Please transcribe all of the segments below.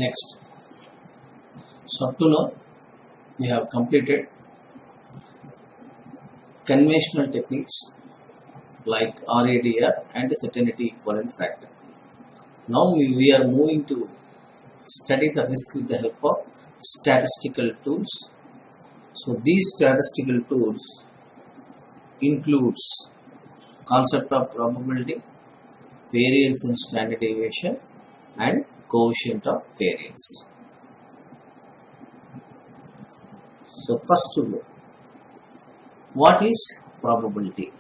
Next, so up to now we have completed conventional techniques like RADR and certainty equivalent factor. Now we are moving to study the risk with the help of statistical tools. So these statistical tools includes concept of probability, variance in standard deviation, and coefficient of variance. So first to look, what is probability?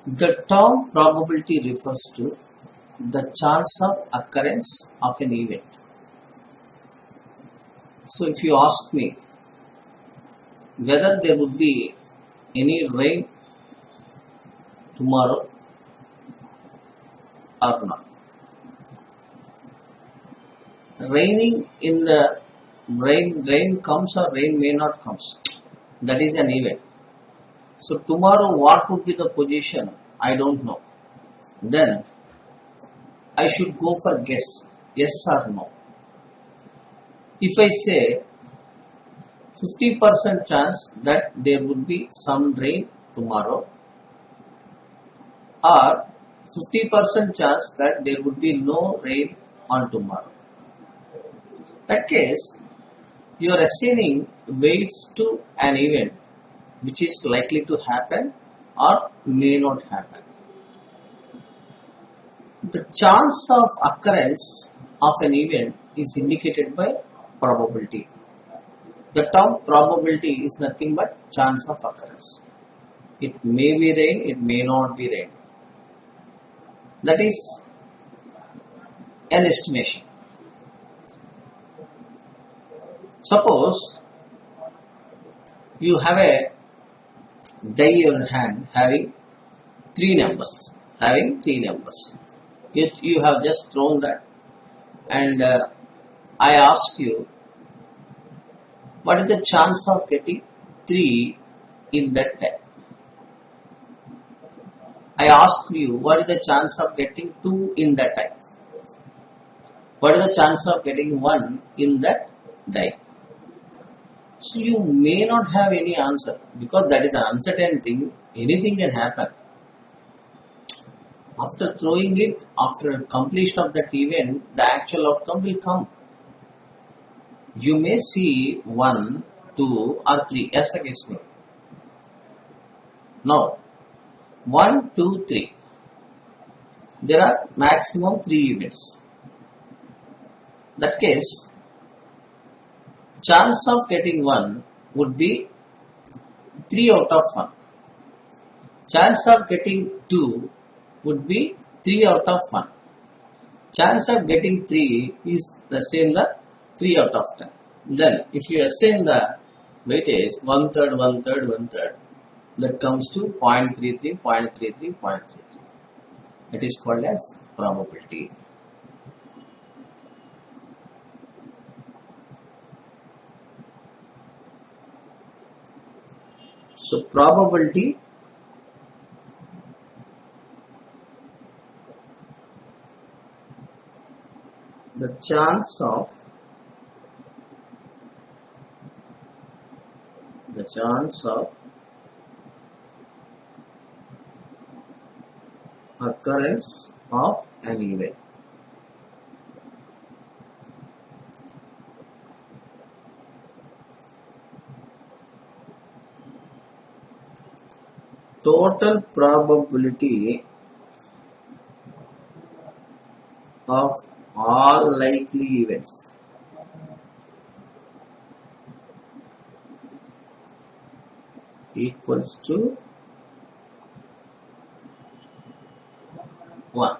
The term probability refers to the chance of occurrence of an event. So if you ask me whether there would be any rain tomorrow or not, raining in the rain comes or rain may not comes, that is an event. So tomorrow what would be the position? I don't know. Then I should go for guess, yes or no. If I say 50% chance that there would be some rain tomorrow, or 50% chance that there would be no rain on tomorrow. That case, you are assigning weights to an event which is likely to happen or may not happen. The chance of occurrence of an event is indicated by probability. The term probability is nothing but chance of occurrence. It may be rain, it may not be rain. That is an estimation. Suppose you have a die in your hand having three numbers. You have just thrown that, and I ask you, what is the chance of getting 3 in that die? I ask you, what is the chance of getting 2 in that die? What is the chance of getting 1 in that die? So you may not have any answer, because that is an uncertain thing. Anything can happen. After throwing it, after completion of that event, the actual outcome will come. You may see 1, 2 or 3 as the case may. Now, 1, 2, 3. There are maximum 3 events. That case, chance of getting 1 would be 3 out of 1. Chance of getting 2 would be 3 out of 1. Chance of getting 3 is the same as 3 out of 10. Then if you assign the weightage 1/3, 1/3, 1/3, that comes to 0.33, 0.33, 0.33. It is called as probability. So probability the chance of occurrence of an event. Total probability of all likely events equals to 1.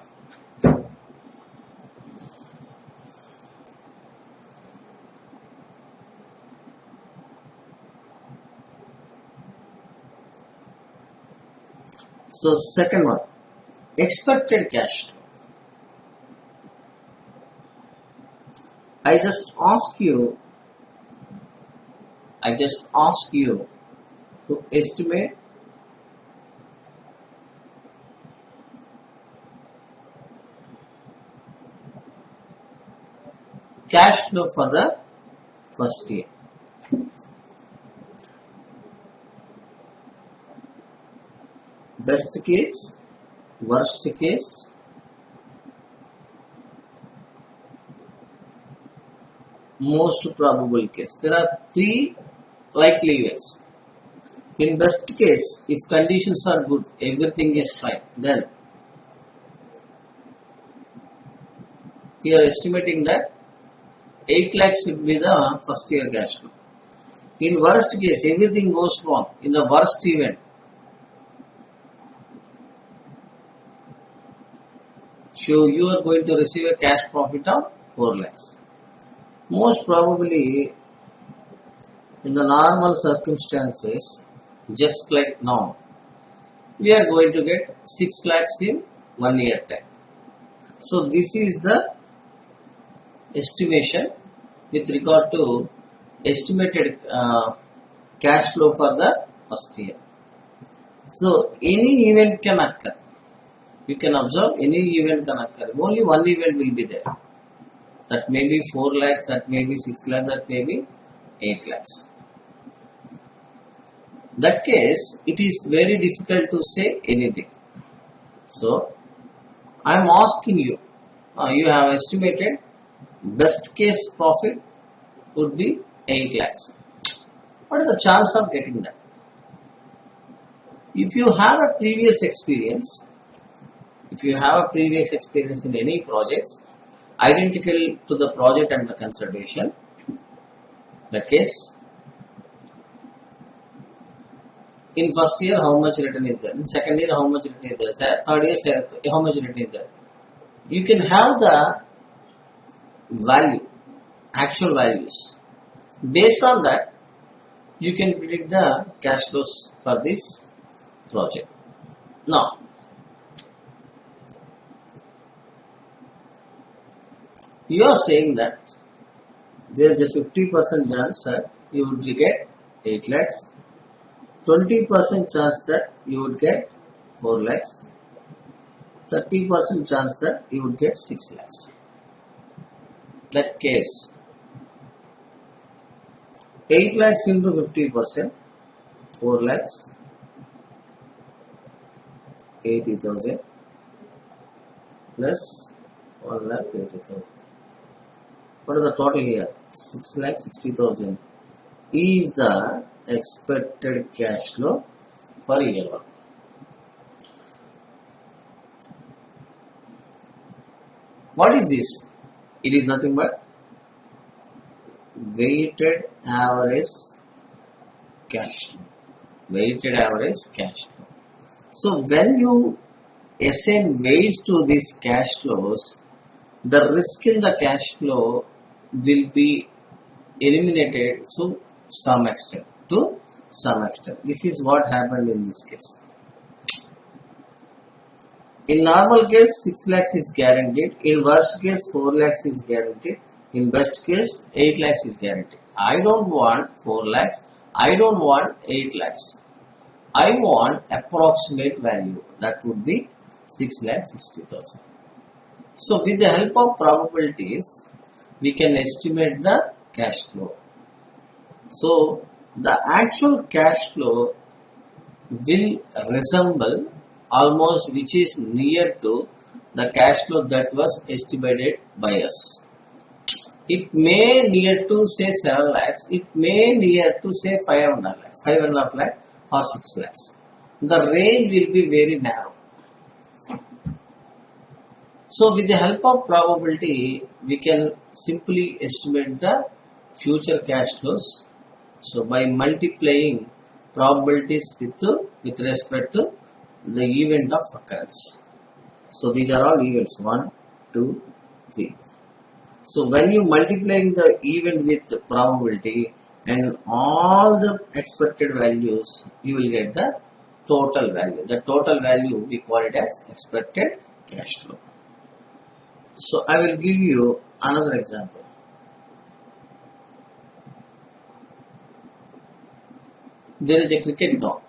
So second one, expected cash flow. I just ask you to estimate cash flow for the first year. Best case, worst case, most probable case. There are three likely events. In best case, if conditions are good, everything is fine, then we are estimating that 8 lakhs will be the first year cash flow. In worst case, everything goes wrong. In the worst event, so you are going to receive a cash profit of 4 lakhs. Most probably, in the normal circumstances, just like now, we are going to get 6 lakhs in 1 year time. So this is the estimation with regard to estimated cash flow for the first year. So any event can occur. You can observe any event can occur. Only one event will be there. That may be 4 lakhs, that may be 6 lakhs, that may be 8 lakhs. That case, it is very difficult to say anything. So, I am asking you, you have estimated best case profit would be 8 lakhs. What is the chance of getting that? If you have a previous experience, in any projects, identical to the project under consideration, that case, in first year, how much return is there? In second year, how much return is there? Third year, how much return is there? You can have the value, actual values. Based on that, you can predict the cash flows for this project. Now, you are saying that there is a 50% chance that you would get 8 lakhs, 20% chance that you would get 4 lakhs, 30% chance that you would get 6 lakhs. That case, 8 lakhs into 50%, 4 lakhs, 80,000 plus 1 lakh 80,000. What is the total here? 6 lakh 60,000 is the expected cash flow per year one. What is this? It is nothing but weighted average cash flow. Weighted average cash flow. So when you assign weights to these cash flows, the risk in the cash flow will be eliminated to some extent. This is what happened in this case. In normal case, 6 lakhs is guaranteed. In worst case, 4 lakhs is guaranteed. In best case, 8 lakhs is guaranteed. I don't want 4 lakhs. I don't want 8 lakhs. I want approximate value. That would be 6 lakh 60,000. So with the help of probabilities, we can estimate the cash flow. So the actual cash flow will resemble almost which is near to the cash flow that was estimated by us. It may near to say 7 lakhs, it may near to say 5.5 lakh or 6 lakhs. The range will be very narrow. So with the help of probability, we can simply estimate the future cash flows. So by multiplying probabilities with respect to the event of occurrence. So these are all events 1, 2, 3. So when you multiplying the event with the probability and all the expected values, you will get the total value. The total value we call it as expected cash flow. So I will give you another example. There is a cricket ground.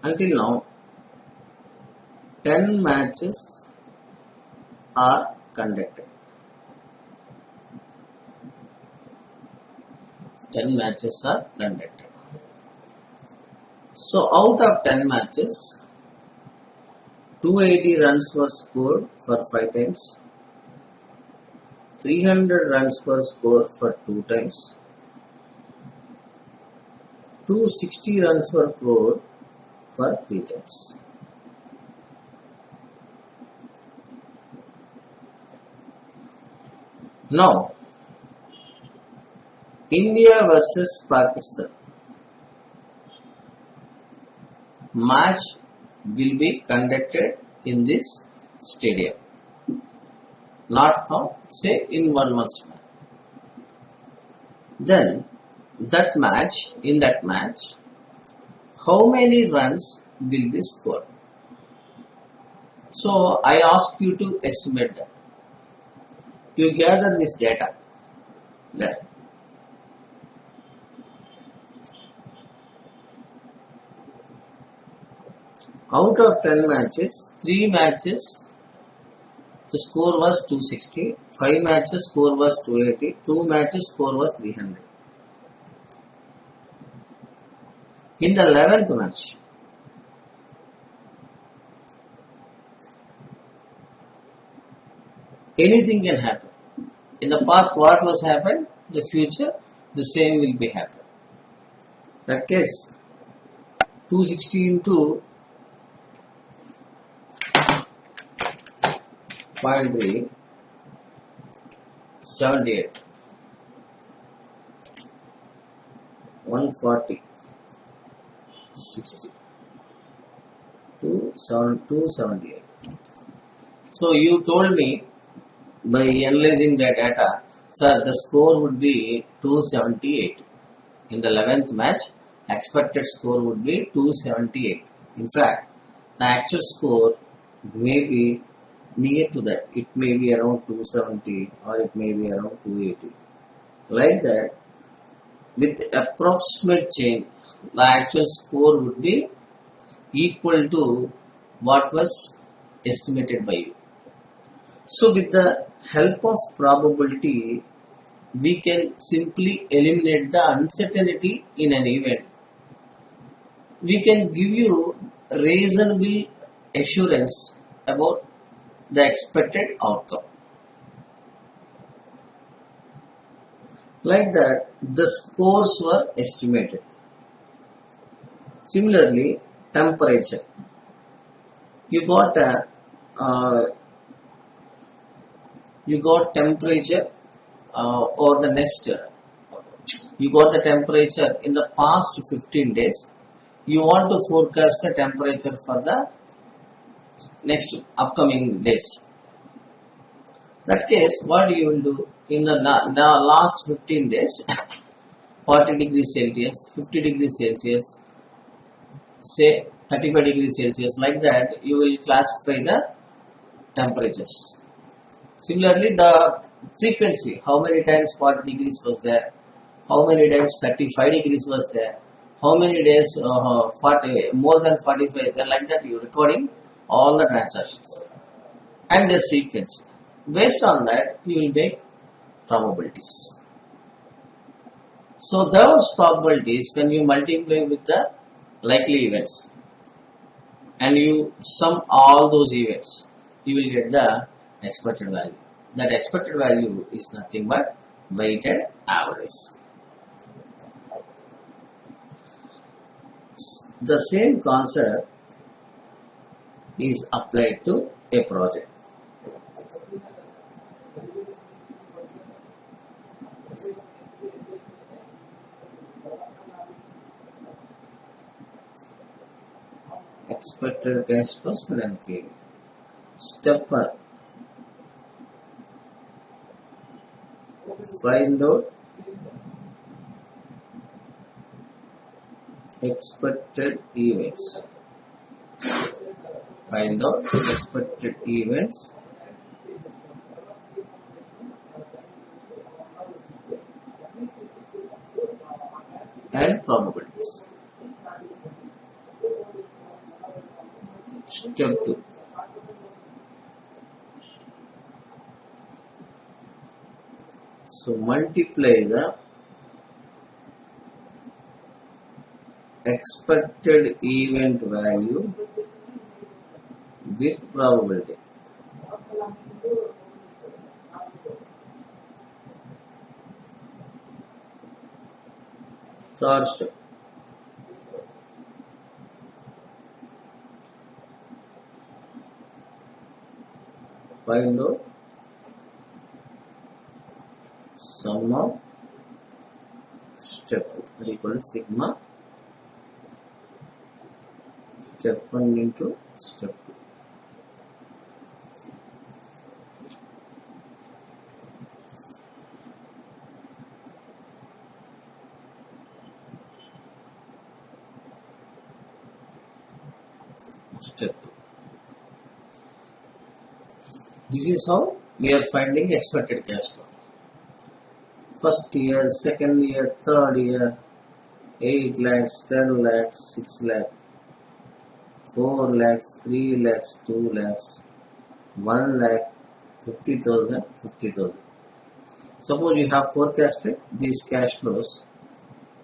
Until now, 10 matches are conducted. 10 matches are conducted. So out of 10 matches, 280 runs were scored for 5 times, 300 runs were scored for 2 times, 260 runs were scored for 3 times. Now, India versus Pakistan match will be conducted in this stadium. Not now, say in 1 month's time. Then, in that match, how many runs will be scored? So, I ask you to estimate that. You gather this data. Then, out of 10 matches, 3 matches, the score was 260, 5 matches, score was 280, 2 matches, score was 300. In the 11th match, anything can happen. In the past, what was happened, the future, the same will be happen. That case, 260 into 0.3, 78, 140, 60, 278. So you told me by analyzing the data, sir, the score would be 278. In the 11th match, expected score would be 278. In fact, the actual score may be near to that. It may be around 270 or it may be around 280. Like that, with approximate change, the actual score would be equal to what was estimated by you. So with the help of probability, we can simply eliminate the uncertainty in an event. We can give you reasonable assurance about the expected outcome. Like that, the scores were estimated. Similarly, temperature. You got temperature or the next. You got the temperature in the past 15 days. You want to forecast the temperature for the next upcoming days. That case, what you will do in the last 15 days, 40 degrees Celsius, 50 degrees Celsius, say 35 degrees Celsius, like that, you will classify the temperatures. Similarly, the frequency, how many times 40 degrees was there, how many times 35 degrees was there, how many days 40, more than 45, like that, you are recording all the transactions and their frequency. Based on that, you will make probabilities. So those probabilities, when you multiply with the likely events and you sum all those events, you will get the expected value. That expected value is nothing but weighted average. The same concept is applied to a project. Expected cash flows for NPV. Step 1. Find out expected events. Find out expected events and probabilities. Step 2. So multiply the expected event value with probability. Third step. Find out sum of step is equal to sigma step 1 into step 2. Step 2. This is how we are finding expected cash flow. First year, second year, third year, 8 lakhs, 10 lakhs, 6 lakhs, 4 lakhs, 3 lakhs, 2 lakhs, 1 lakh, 50,000, 50,000. Suppose you have forecasted these cash flows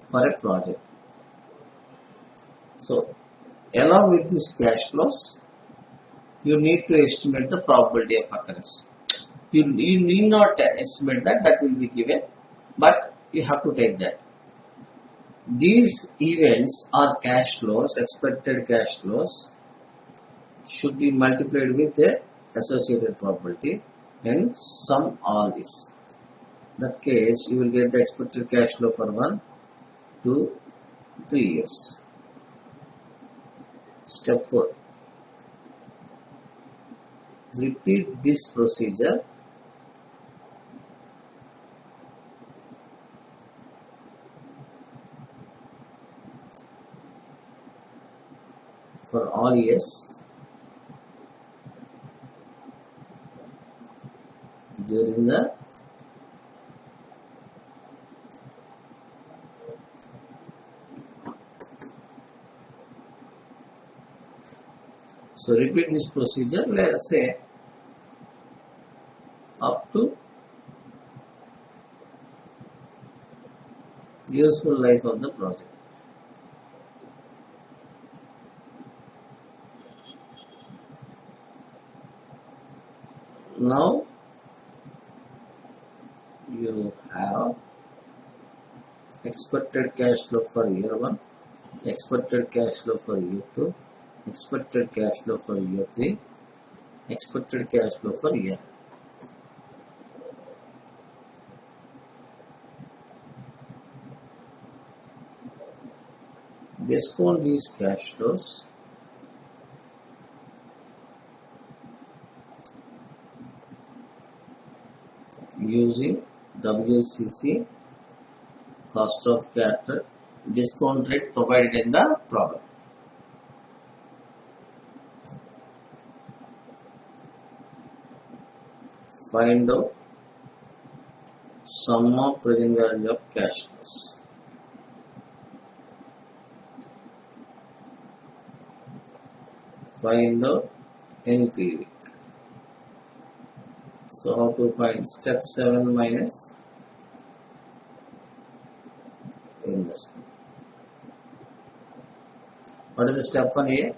for a project. So, along with these cash flows, you need to estimate the probability of occurrence. You need not estimate that will be given, but you have to take that. These events are cash flows, expected cash flows, should be multiplied with the associated probability and sum all this. In that case, you will get the expected cash flow for 1, 2, 3 years. Step 4. Repeat this procedure for all years during the repeat this procedure, let us say up to useful life of the project. Now you have expected cash flow for year 1, expected cash flow for year 2, expected cash flow for year 3, expected cash flow for year. Discount these cash flows using WCC, cost of capital, discount rate provided in the problem. Find out sum of present value of cash flows. Find out NPV. So how to find step 7 minus investment. What is the step 1 here?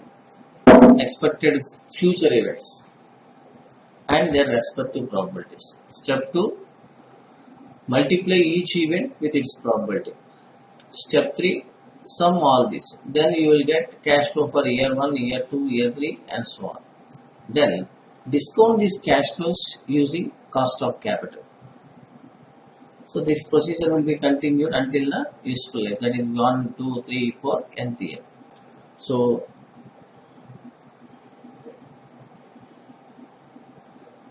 Expected future events and their respective probabilities. Step 2, multiply each event with its probability. Step 3, sum all this. Then you will get cash flow for year 1, year 2, year 3 and so on. Then discount these cash flows using cost of capital. So this procedure will be continued until the useful life, that is 1, 2, 3, 4, nth year. So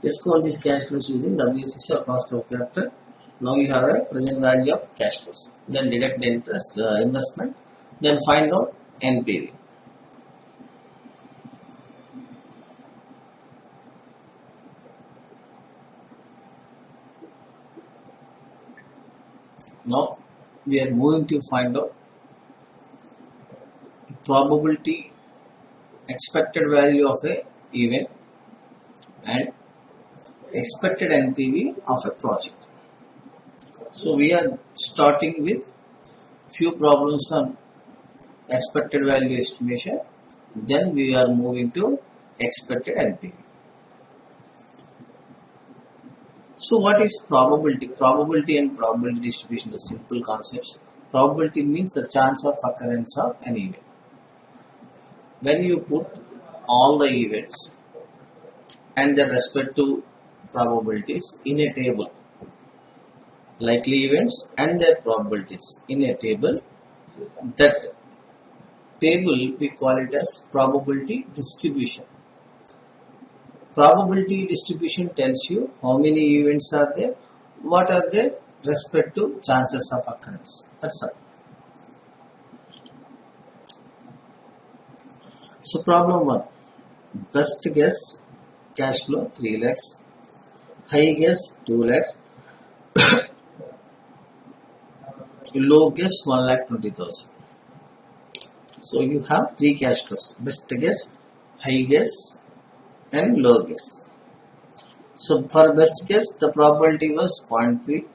discount these cash flows using WCC or cost of capital. Now you have a present value of cash flows. Then deduct the interest, the investment. Then find out NPV. Now we are moving to find out probability, expected value of a event and expected NPV of a project. So we are starting with few problems on expected value estimation, then we are moving to expected NPV. So what is probability? Probability and probability distribution are simple concepts. Probability means the chance of occurrence of an event. When you put all the events and their respective probabilities in a table, likely events and their probabilities in a table, that table we call it as probability distribution. Probability distribution tells you how many events are there, what are their respective chances of occurrence. That's all. So problem 1. Best guess cash flow 3 lakhs, high guess 2 lakhs, low guess 1,20,000. So you have 3 cash flows: best guess, high guess and low guess. So for best guess the probability was 0.3,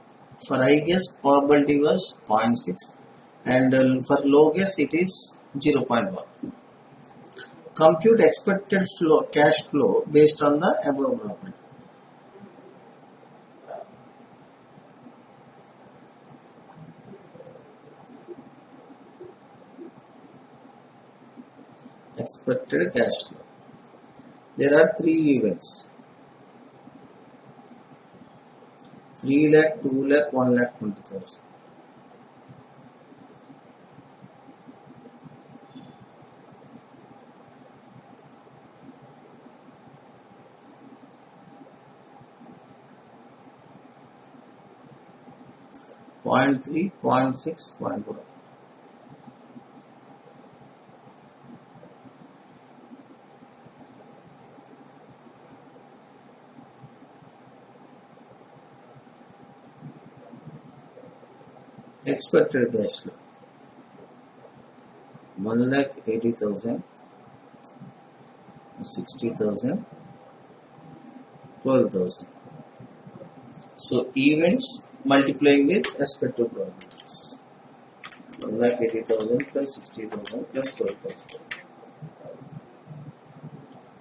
for high guess probability was 0.6, and for low guess it is 0.1. Compute expected cash flow based on the above probability. Expected cash flow. There are 3 events: 3 lakh, 2 lakh, 1,20,000. Point 3, 0.6, 0.1. Expected cash flow 1,80,000, 60,000, 12,000. So events multiplying with respective probabilities. 1,80,000 plus 60,000 plus 12,000.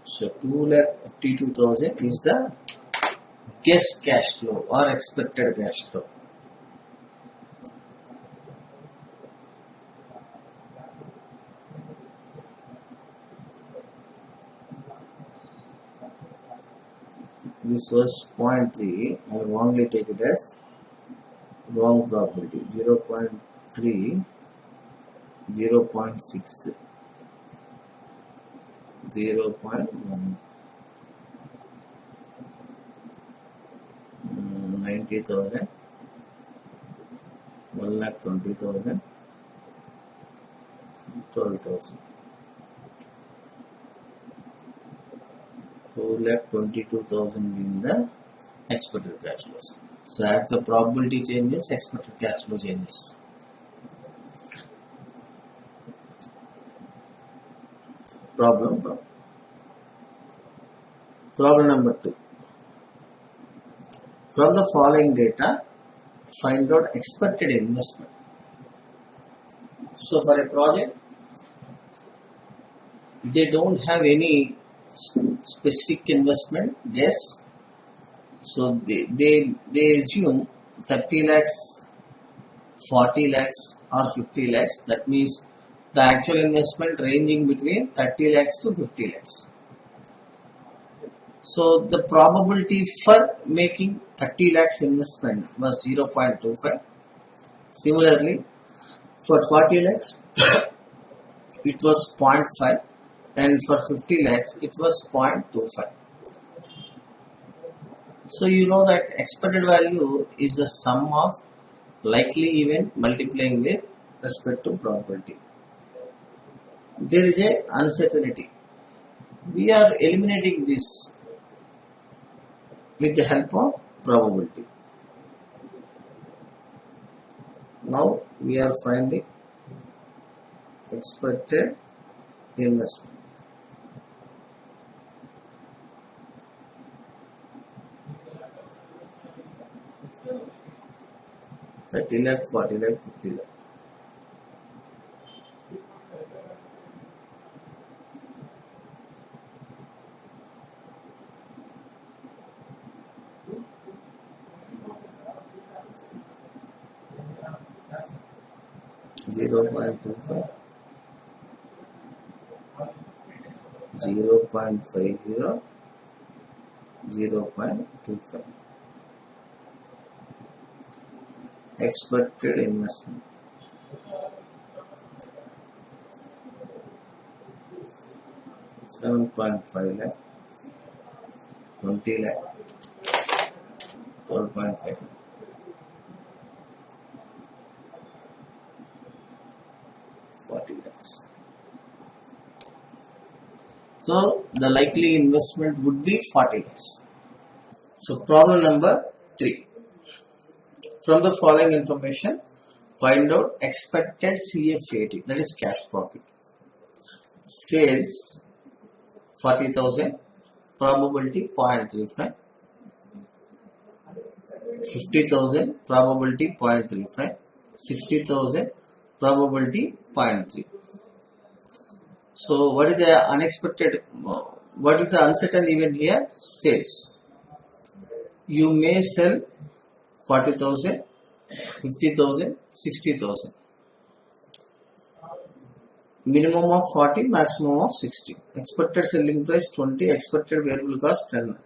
So 2,52,000 is the guess cash flow or expected cash flow. This was 0.3. I wrongly take it as wrong probability. 0.3, 0.6, 0.1, 90,000, 1,20,000, 12,000. 2,22,000 being the expected cash flows. So as the probability changes, expected cash flow changes. Problem number 2. From the following data, find out expected investment. So for a project, they don't have any specific investment. Yes. So they assume 30 lakhs, 40 lakhs or 50 lakhs. That means the actual investment ranging between 30 lakhs to 50 lakhs. So the probability for making 30 lakhs investment was 0.25. Similarly, for 40 lakhs, it was 0.5. And for 50 lakhs, it was 0.25. So you know that expected value is the sum of likely event multiplying with respect to probability. There is a uncertainty. We are eliminating this with the help of probability. Now we are finding expected investment. 30 lakh, 40 lakh, 50 lakh. 0.25, 0.50, 0.25. Expected investment. $7.5 lakh, 20 lakh, 12.5. $40 lakhs. So the likely investment would be 40 lakhs. So problem number 3. From the following information, find out expected CFAT, that is cash profit. Sales 40,000, probability 0.35. 50,000, probability 0.35. 60,000, probability 0.3. So what is the unexpected, what is the uncertain event here? Sales. You may sell 40,000, 50,000, 60,000. Minimum of 40, maximum of 60. Expected selling price 20, expected variable cost 10.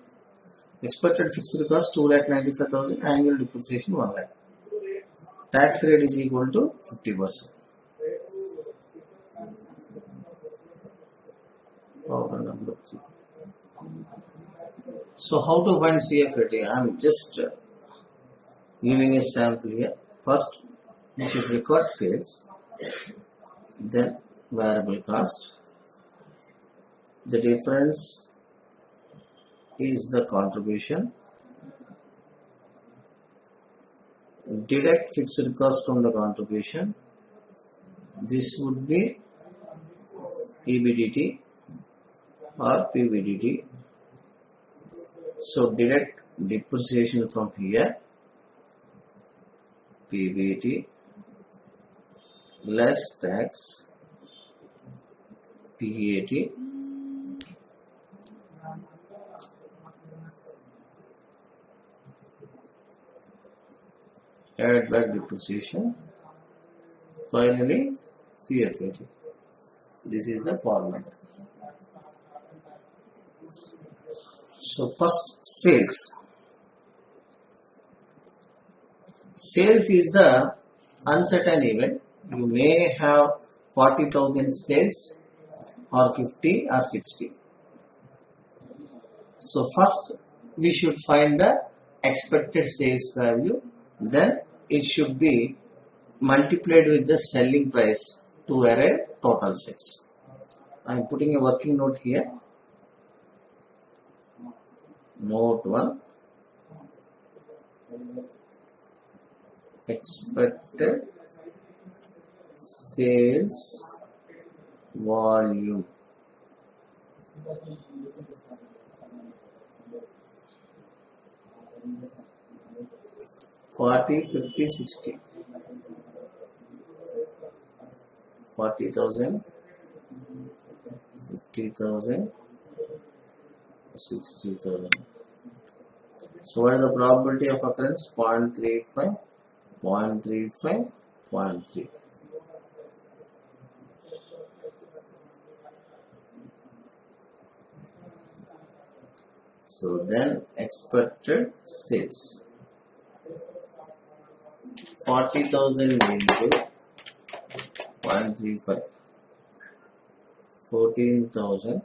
Expected fixed cost 2,95,000, annual depreciation 1 lakh. Tax rate is equal to 50%. Problem number 3. So how to find CFAT? I am just giving a sample here. First, we should record sales, then variable cost. The difference is the contribution. Deduct fixed cost from the contribution. This would be EBDT or PBDT. So deduct depreciation from here, PBT, less tax, PAT, add back depreciation, finally CFAT. This is the format. So first, sales. Sales is the uncertain event. You may have 40,000 sales or 50 or 60. So first we should find the expected sales value. Then it should be multiplied with the selling price to arrive total sales. I am putting a working note here. Note 1. Expected sales volume. $40,000, $50,000, $60,000. 40,000, 50,000, 60,000. So what is the probability of occurrence? 0.35, 0.35, 0.3. So then expected sales. 40,000 into 0.35. 14,000.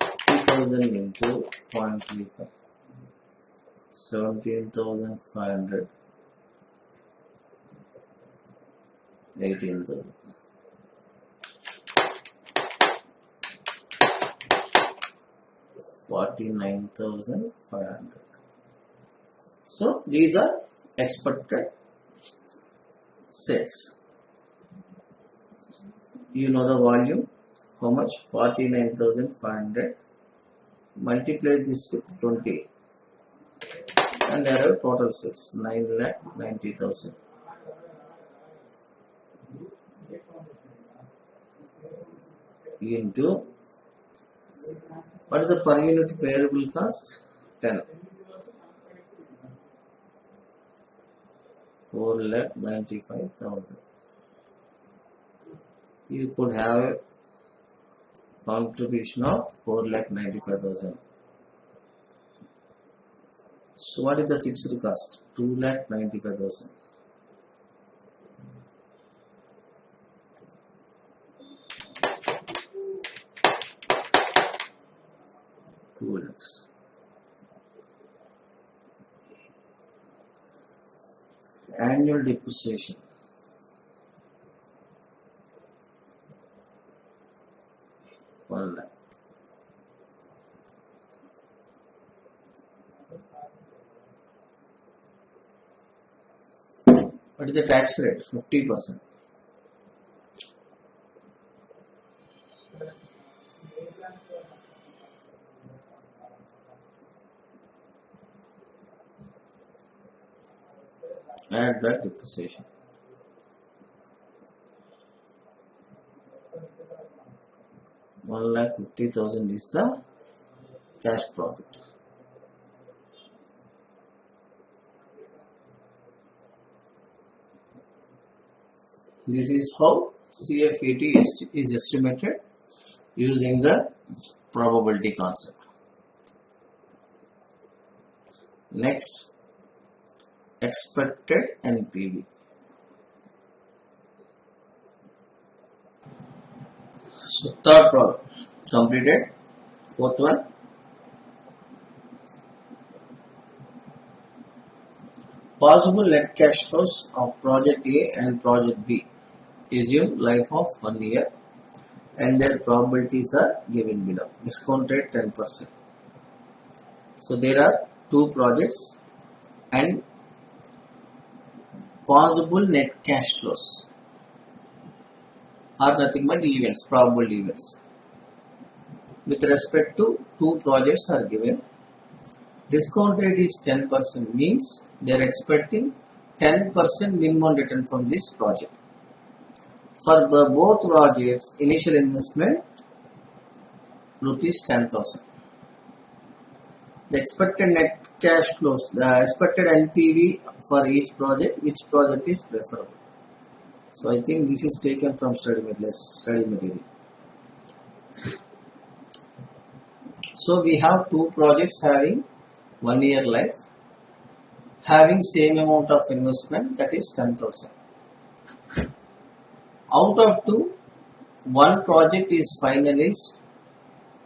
2,000 into 0.35. 17,500. 18,000. $49,500. So these are expected sales. You know the volume, how much? 49,500. Multiply this with 20 and arrive total sales, 9,90,000. Into what is the per unit variable cost? 10. 4,95,000. you could have a contribution of 4,95,000. So what is the fixed cost? 2,95,000. Annual depreciation. One lakh. What is the tax rate? 50%. Add back depreciation. $1,50,000 is the cash profit. This is how CFET is estimated using the probability concept. Next, expected NPV. So third problem completed. Fourth one, possible net cash flows of project A and project B. Assume life of 1 year and their probabilities are given below. Discount rate 10%. So there are two projects and possible net cash flows are nothing but events, probable events. With respect to two projects are given. Discount rate is 10% means they are expecting 10% minimum return from this project. For the both projects, initial investment rupees 10,000. The expected net cash flows, the expected NPV for each project, which project is preferable. So I think this is taken from study material. So we have two projects having 1 year life, having same amount of investment, that is 10,000. Out of two, one project is finally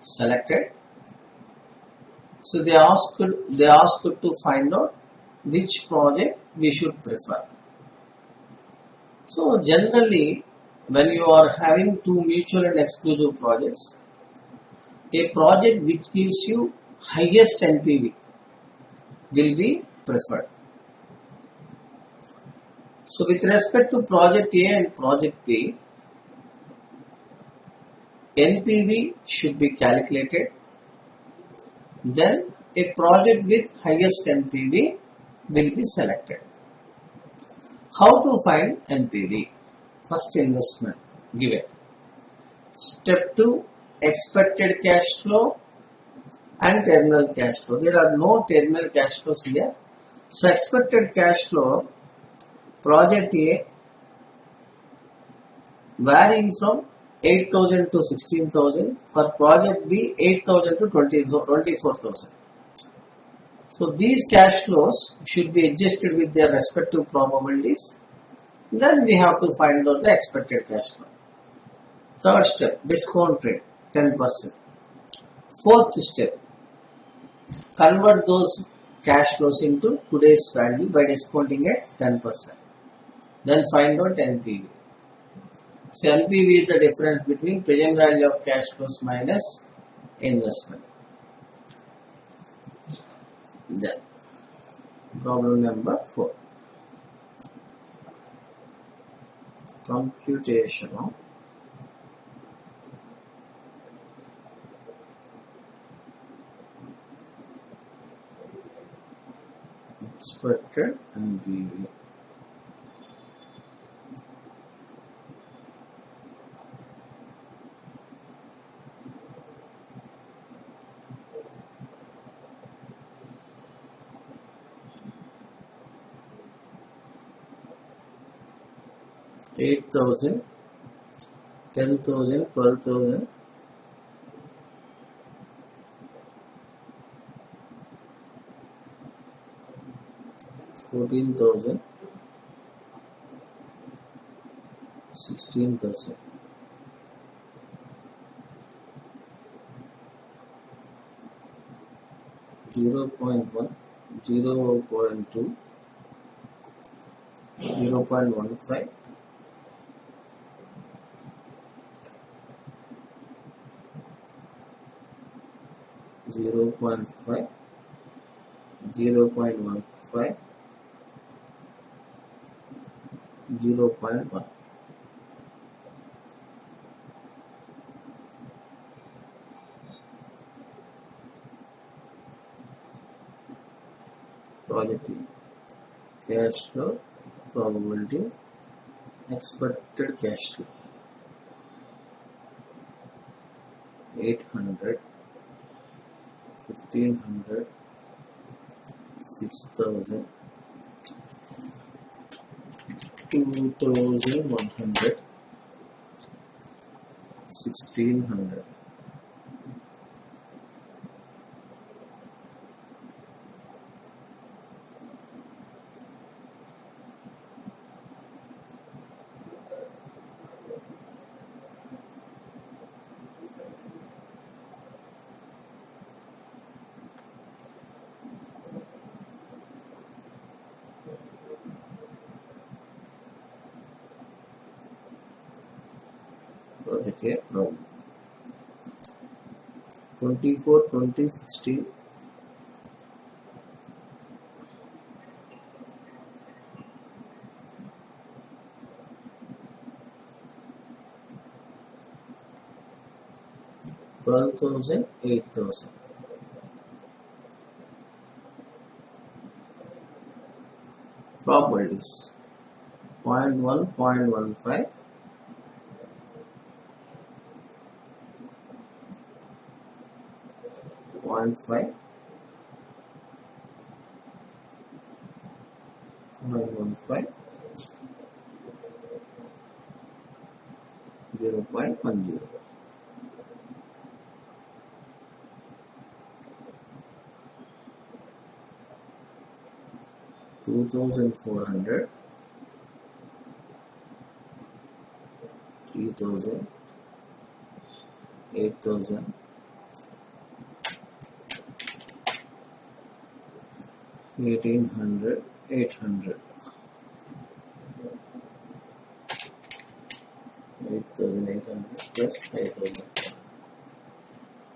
selected. So they asked to find out which project we should prefer. So generally, when you are having two mutual and exclusive projects, a project which gives you highest NPV will be preferred. So with respect to project A and project B, NPV should be calculated. Then a project with highest NPV will be selected. How to find NPV? First, investment given. Step 2, expected cash flow and terminal cash flow. There are no terminal cash flows here. So expected cash flow, project A varying from 8,000 to 16,000. For project B, 8,000 to 24,000. So these cash flows should be adjusted with their respective probabilities. Then we have to find out the expected cash flow. Third step, discount rate 10%. Fourth step, convert those cash flows into today's value by discounting at 10%. Then find out NPV. So NPV is the difference between present value of cash flows minus investment. Then problem number 4. Computation of expected NPV. $8,000 10,000, 12,000, 14,000, 16,000. Zero point 1, 0.2, 0.15, 0.5, 0.15, 0.1. Project cash flow, probability, expected cash flow. 800, 1500, 6,000, 2,100, 1,600. Project A problem. 24, 20, 16. $12,000, 8,000. Probabilities 0.1, 0.15, 0.5, 0.15, 0.10. $2,400, 3,000, 8,000, 1,800, 800, 8,800 plus 5,000,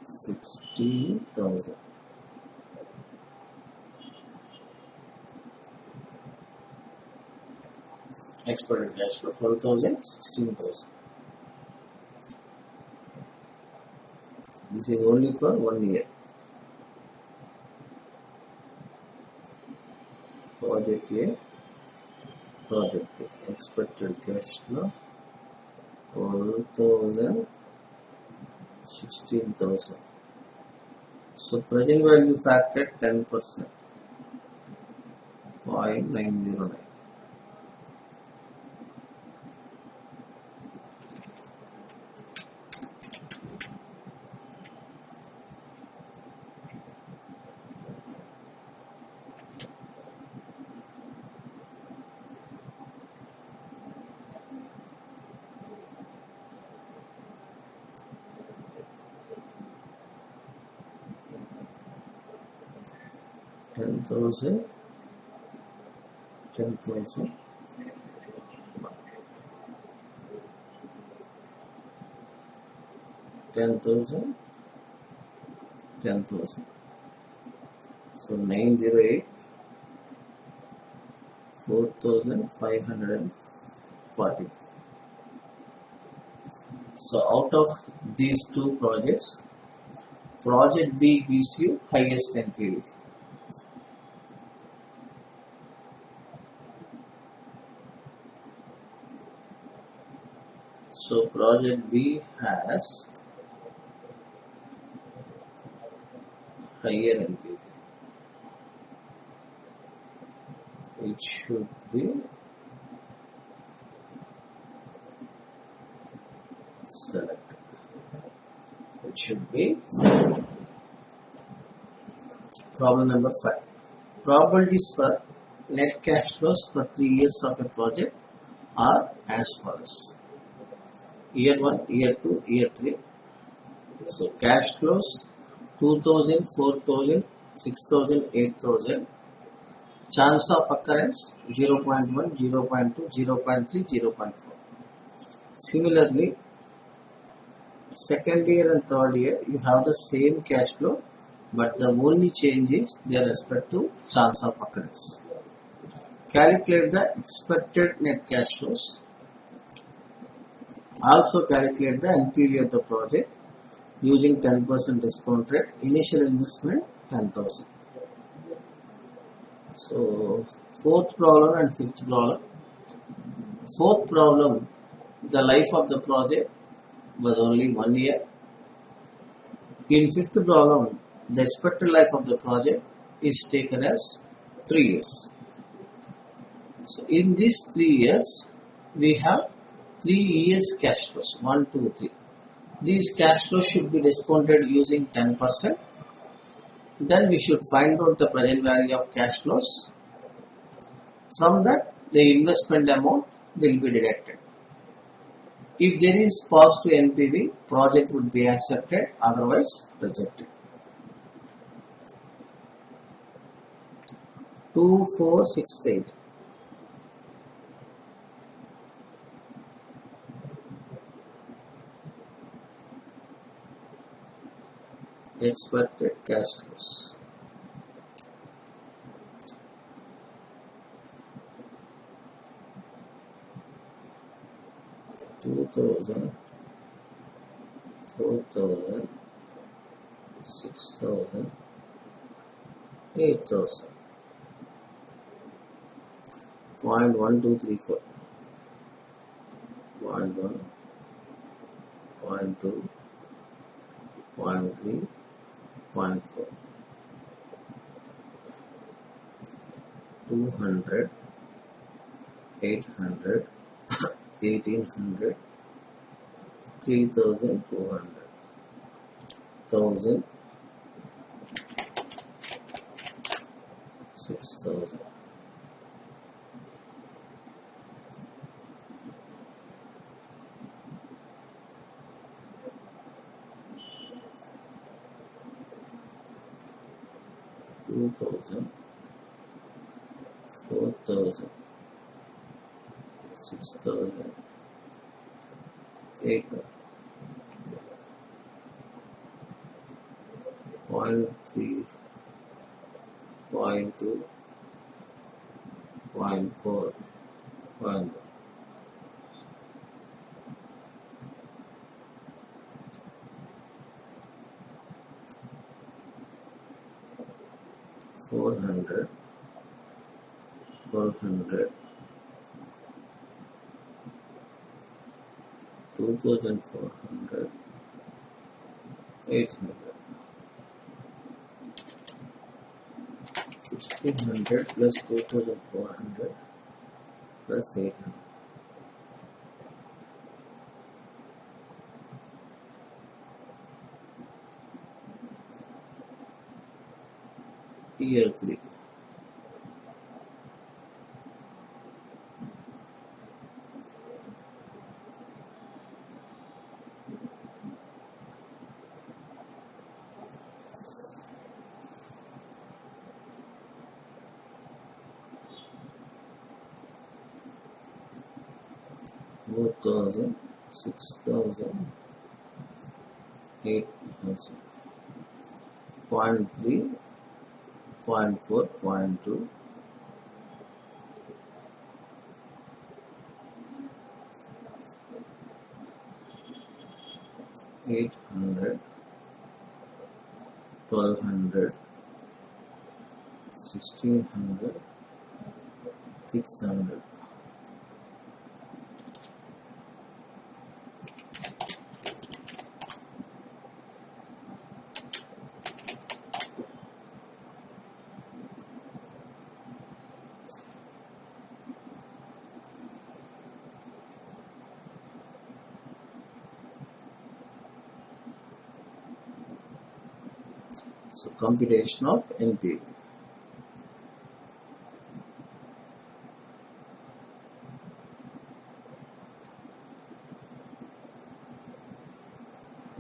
16,000. Expected cash flow 12,000, 16,000. This is only for 1 year. Project A, expected cash flow 12,000, 16,000. So present value factor 10%, 0.909. $10,000, 10,000, 10,000, 10,000. So 908, 4,540. So out of these two projects, project B gives you highest NPV. So project B has higher NPV. It should be selected. It should be selected. Problem number 5. Probabilities for net cash flows for 3 years of a project are as follows. Year 1, Year 2, Year 3. So cash flows 2000, 4000, 6000, 8000. Chance of occurrence 0.1, 0.2, 0.3, 0.4. Similarly, second year and third year you have the same cash flow, but the only change is their respect to chance of occurrence. Calculate the expected net cash flows. Also calculate the NPV of the project using 10% discount rate. Initial investment 10,000. So fourth problem and fifth problem. Fourth problem, the life of the project was only 1 year. In fifth problem, the expected life of the project is taken as 3 years. So in these 3 years, we have 3 years cash flows, 1, 2, 3. These cash flows should be discounted using 10%. Then we should find out the present value of cash flows. From that, the investment amount will be deducted. If there is positive NPV, project would be accepted, otherwise rejected. 2, 4, 6, 8. Expected cash flows. $2,000, $4,000, $6,000, $8,000. 0.1234. 0.1, 0.2, 0.3, 0.4. 200, 800, 1800, 3200, 1000, 6000. $2,000, $4,000, $6,000, $8,000. 0.3, 0.2, 0.4, 1. 400, 1200, 2400, 800, 1600 plus 2400 plus 800. Year 3. $4,000, $6,000, $8,000. 0.3, 0.4, 0.2, 800, 1200, 1600, 600. So computation of NPV.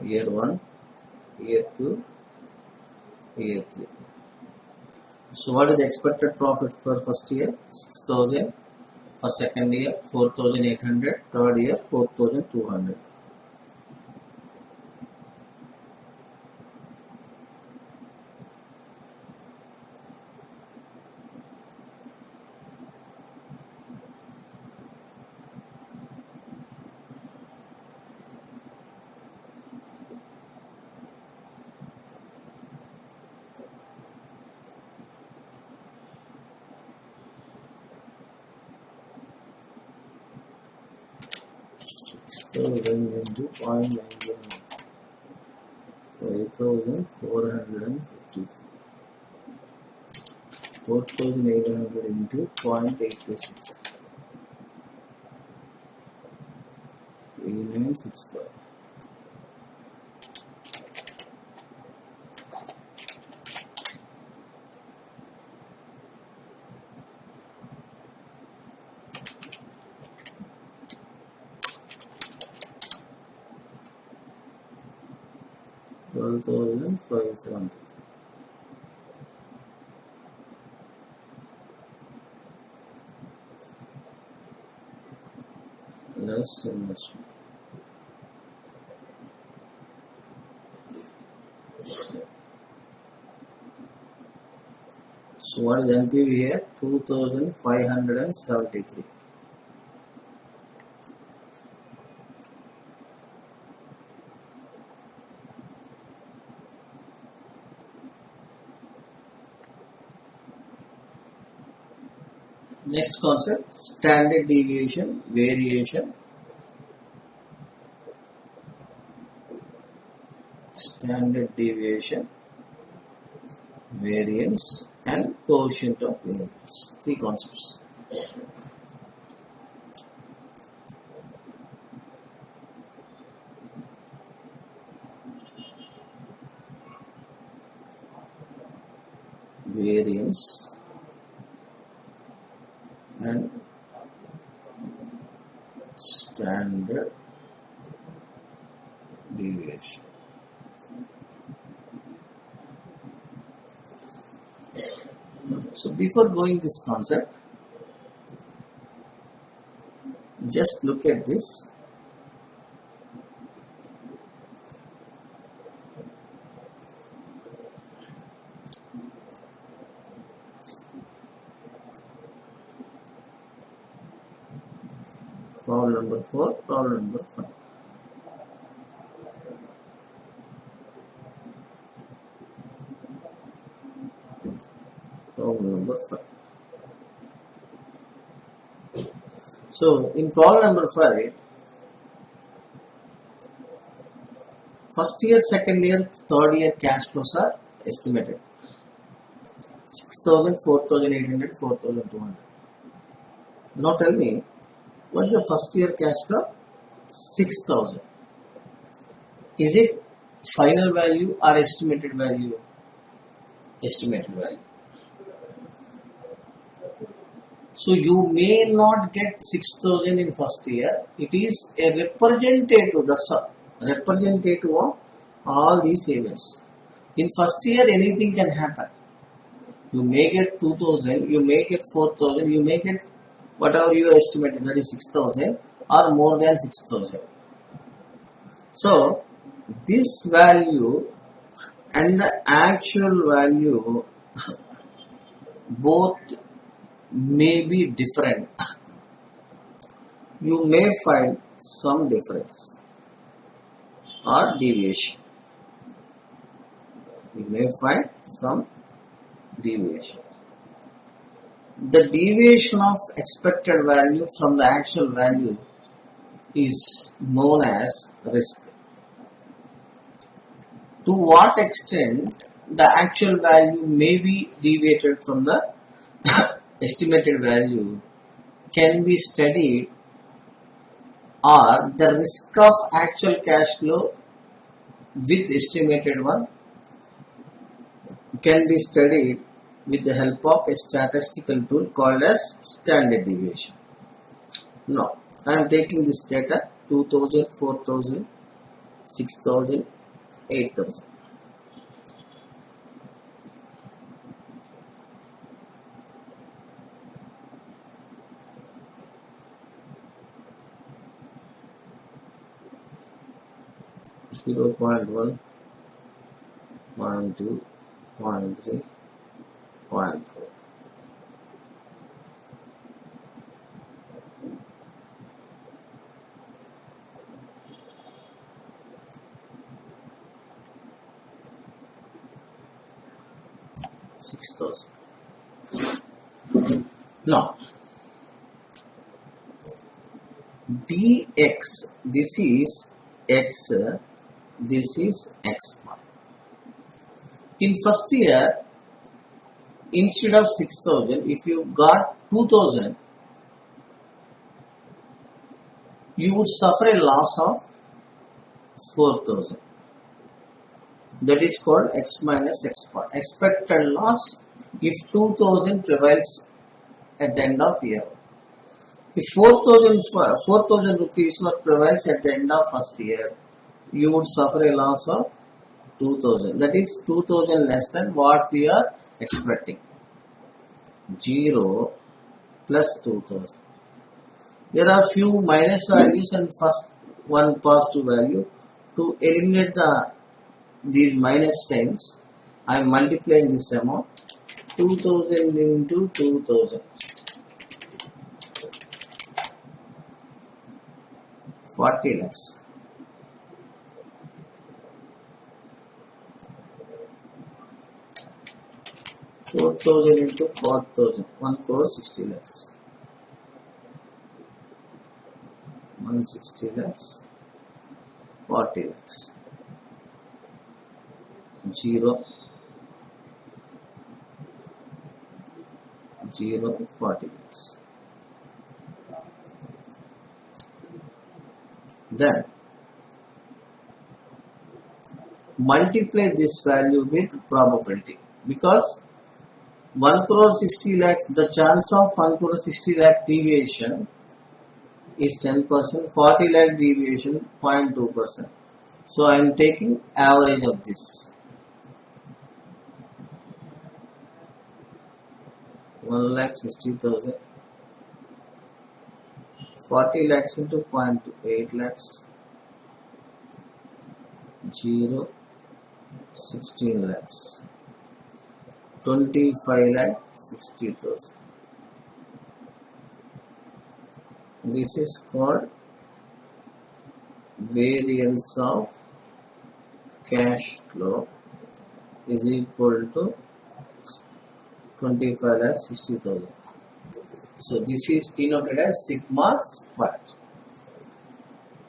Year 1, year 2, year 3. So what is the expected profit for first year? 6,000. For second year 4,800. Third year 4,200. So then into 0.99, 5,450, 4,800 into 0.826, 3965. $12,570. Less investment. So what is NPV here? 2,573. Next concept, standard deviation, variation. Standard deviation, variance, and coefficient of variance. Three concepts. Variance and standard deviation. So before going this concept, just look at this. Problem number 4, problem number 5. Problem number 5. So in problem number 5, first year, second year, third year cash flows are estimated. 6,000, 4,800, 4,200. Now tell me, what is the first year cash flow? 6,000. Is it final value or estimated value? Estimated value. So you may not get 6,000 in first year. It is a representative, that's all. Representative of all these events. In first year, anything can happen. You may get 2,000, you may get 4,000, you may get whatever you estimated, that is 6,000 or more than 6,000. So this value and the actual value both may be different. You may find some difference or deviation. You may find some deviation. The deviation of expected value from the actual value is known as risk. To what extent the actual value may be deviated from the estimated value can be studied, or the risk of actual cash flow with estimated one can be studied with the help of a statistical tool called as standard deviation. Now, I am taking this data 2000, 4000, 6000, 8000. Zero point 0.1, 0.2, 0.3, 0.4. Now, dx, this is x, this is x1. In first year, instead of 6000, if you got 2000, you would suffer a loss of 4000. That is called x minus x1. Expected loss if 2000 prevails at the end of year. If 4,000 rupees were prevails at the end of first year, you would suffer a loss of 2000. That is 2000 less than what we are expecting. 0 plus 2000. There are few minus values and first one positive value. To eliminate these minus signs, I am multiplying this amount 2000 into 2000. 40 lakhs. $4,000 into 4,000, 1 crore 60 lakhs. 160 lakhs, 40 lakhs. 0, 40 lakhs. Then multiply this value with probability, because 1 crore 60 lakhs, the chance of 1 crore 60 lakh deviation is 10%, 40 lakh deviation 0.2%. So I am taking average of this. 1,60,000, 40 lakhs into 0.2, 8 lakhs, 0, 16 lakhs, 25 lakh 60,000. This is called variance of cash flow is equal to 25 lakh 60,000. So this is denoted as sigma square.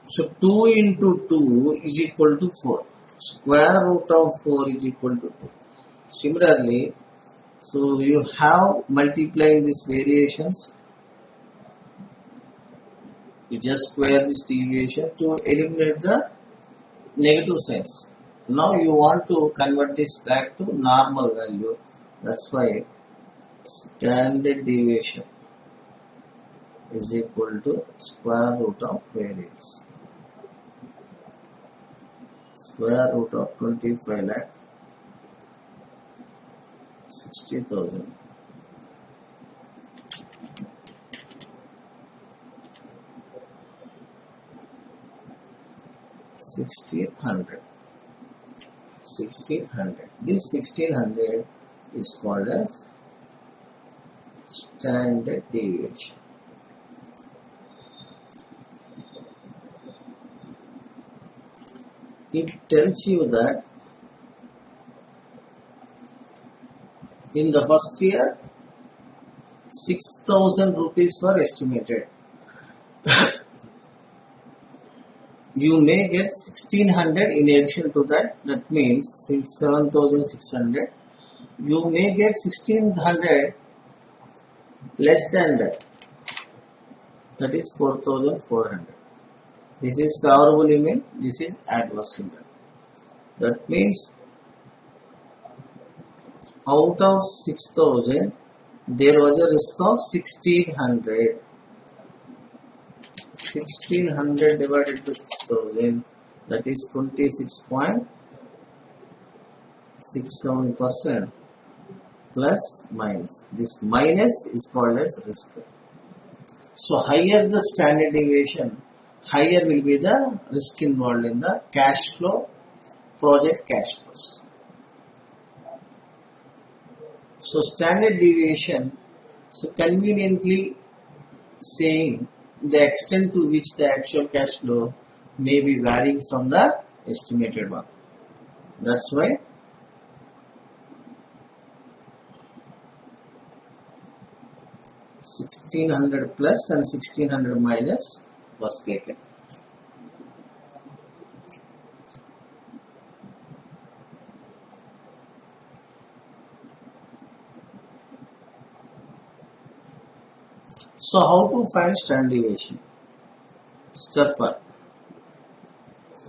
So 2 into 2 is equal to 4. Square root of 4 is equal to 2. Similarly, so you have multiplying these variations. You just square this deviation to eliminate the negative signs. Now you want to convert this back to normal value. That's why standard deviation is equal to square root of variance. Square root of 25 lakh 60,000. $1,600. This 1,600 is called as standard deviation. It tells you that in the first year 6,000 rupees were estimated. You may get 1,600 in addition to that. That means 7,600. You may get 1,600 less than that. That is 4,400. This is favorable event. This is adverse event. That means out of 6,000, there was a risk of 1,600. 1,600 divided by 6,000, that is 26.67% plus minus. This minus is called as risk. So higher the standard deviation, higher will be the risk involved in the cash flow, project cash flows. So standard deviation, so conveniently saying the extent to which the actual cash flow may be varying from the estimated one. That's why $1,600 plus and $1,600 minus was taken. So how to find standard deviation? Step 1.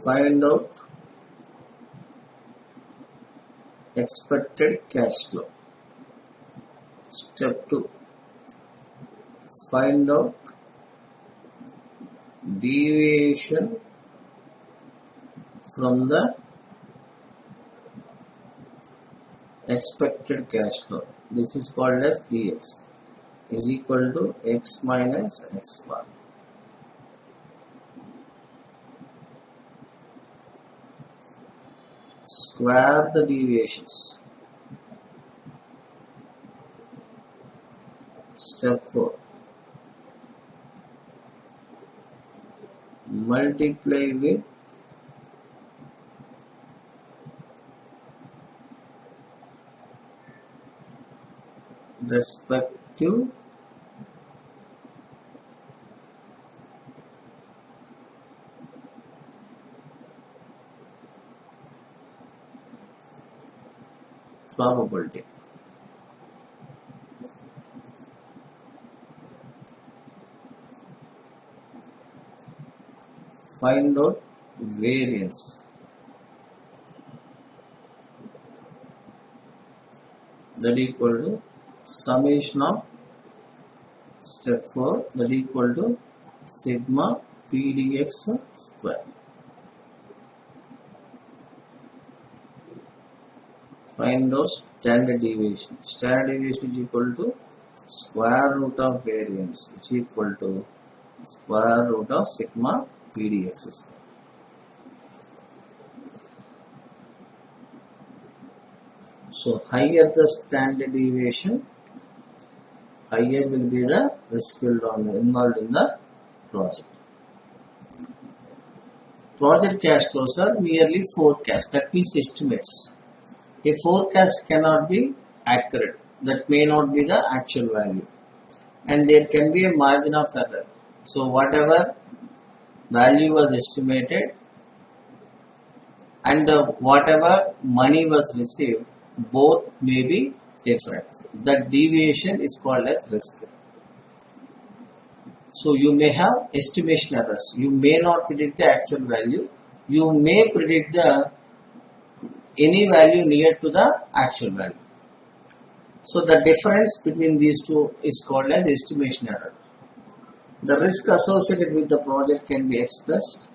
Find out expected cash flow. Step 2. Find out deviation from the expected cash flow. This is called as DX is equal to X minus X bar. Square the deviations. Step 4. Multiply with respective probability. Find out variance. That equal to summation of step 4 that equal to sigma PDX square. Find out standard deviation. Standard deviation is equal to square root of variance, which is equal to square root of sigma PDX square. So higher the standard deviation, higher will be the risk involved in the project. Project cash flows are merely forecasts, that means estimates. A forecast cannot be accurate, that may not be the actual value, and there can be a margin of error. So whatever value was estimated and whatever money was received, both may be different. That deviation is called as risk. So you may have estimation errors. You may not predict the actual value. You may predict any value near to the actual value. So the difference between these two is called as estimation error. The risk associated with the project can be expressed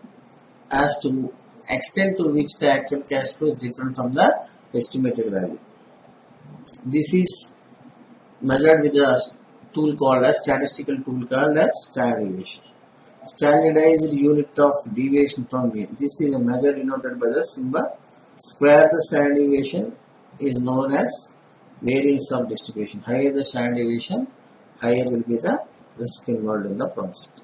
as to extent to which the actual cash flow is different from the estimated value. This is measured with a tool called as statistical tool called as standard deviation. Standardized unit of deviation from mean. This is a measure denoted by the symbol. Square the standard deviation is known as variance of distribution. Higher the standard deviation, higher will be the risk involved in the project.